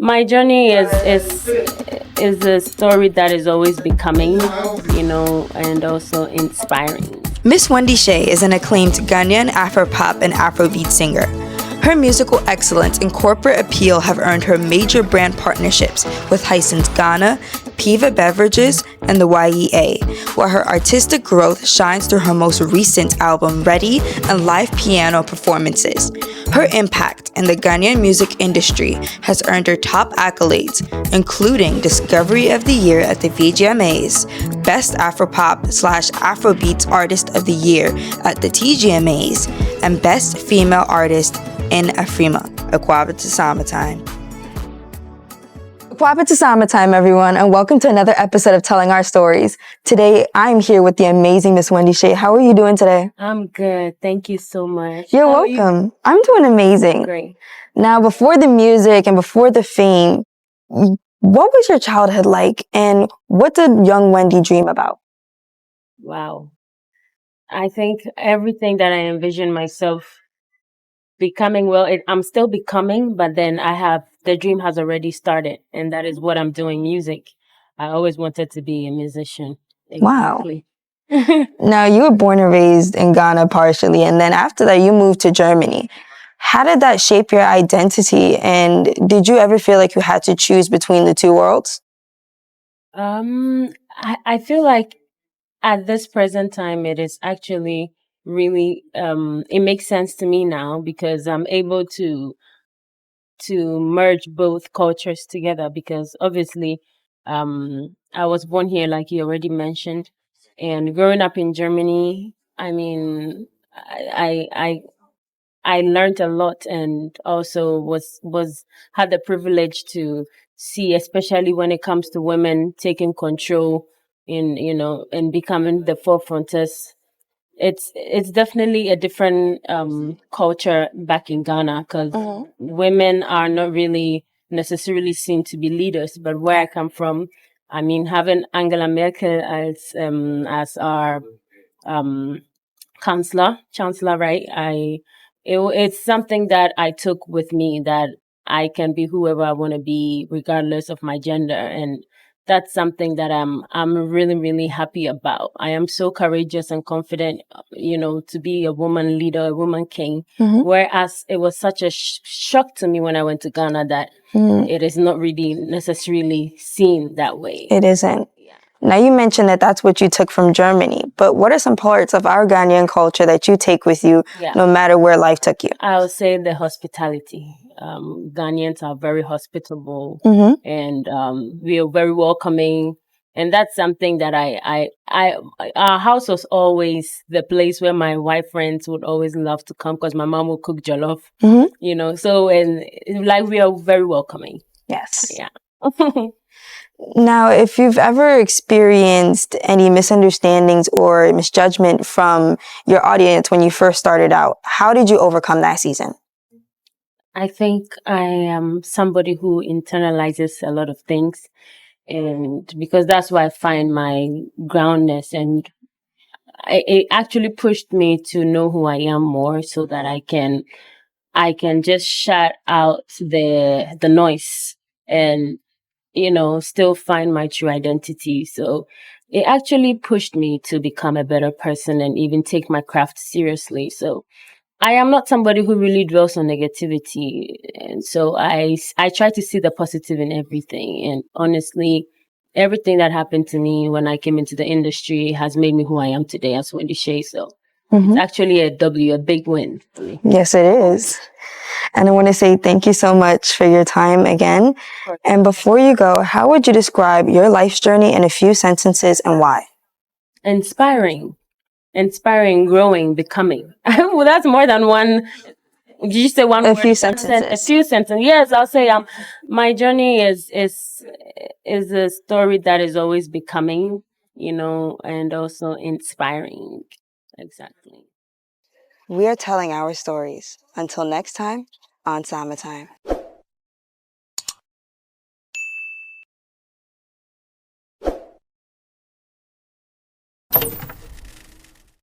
My journey is a story that is always becoming, and also inspiring. Miss Wendy Shay is an acclaimed Ghanaian Afropop and Afrobeat singer. Her musical excellence and corporate appeal have earned her major brand partnerships with Hisense Ghana, Piva Beverages, and the YEA, while her artistic growth shines through her most recent album, Ready, and live piano performances. Her impact in the Ghanaian music industry has earned her top accolades, including Discovery of the Year at the VGMAs, Best Afropop/Afrobeats Artist of the Year at the TGMAs, and Best Female Artist in Afrima. Akwaaba to SamaTime. Akwaaba to SamaTime, everyone, and welcome to another episode of Telling Our Stories. Today, I'm here with the amazing Miss Wendy Shay. How are you doing today? I'm good. Thank you so much. You're welcome. I'm doing amazing. Great. Now, before the music and before the fame, what was your childhood like, and what did young Wendy dream about? Wow. I think everything that I envisioned myself becoming, I'm still becoming, but then the dream has already started, and that is what I'm doing, music. I always wanted to be a musician. Exactly. Wow. Now, you were born and raised in Ghana partially, and then after that, you moved to Germany. How did that shape your identity, and did you ever feel like you had to choose between the two worlds? I feel like at this present time, it is actually really, it makes sense to me now because I'm able to merge both cultures together because obviously, I was born here, like you already mentioned, and growing up in Germany, I mean, I learned a lot and also had the privilege to see, especially when it comes to women taking control and becoming the forefronters. It's definitely a different culture back in Ghana because women are not really necessarily seen to be leaders. But where I come from, I mean, having Angela Merkel as our um, chancellor, right? It's something that I took with me that I can be whoever I want to be, regardless of my gender, and that's something that I'm really really happy about. I am so courageous and confident, to be a woman leader, a woman king. Whereas it was such a shock to me when I went to Ghana that it is not really necessarily seen that way. It isn't. Now, you mentioned that that's what you took from Germany, but what are some parts of our Ghanaian culture that you take with you no matter where life took you? I would say the hospitality. Ghanaians are very hospitable and we are very welcoming. And that's something that our house was always the place where my white friends would always love to come because my mom would cook jollof, and like we are very welcoming. Yes. Yeah. Now, if you've ever experienced any misunderstandings or misjudgment from your audience when you first started out, how did you overcome that season? I think I am somebody who internalizes a lot of things, and because that's where I find my groundness, and it actually pushed me to know who I am more so that I can just shut out the noise and still find my true identity. So it actually pushed me to become a better person and even take my craft seriously. So I am not somebody who really dwells on negativity. And so I try to see the positive in everything. And honestly, everything that happened to me when I came into the industry has made me who I am today as Wendy Shay. So it's actually a big win for me. Yes, it is. And I want to say thank you so much for your time again. And before you go, how would you describe your life's journey in a few sentences and why? Inspiring, growing, becoming. Well, that's more than one. Did you say one A word? few sentences. A few sentences. Yes, I'll say my journey is a story that is always becoming, and also inspiring. Exactly. We are telling our stories. Until next time, on SamaTime.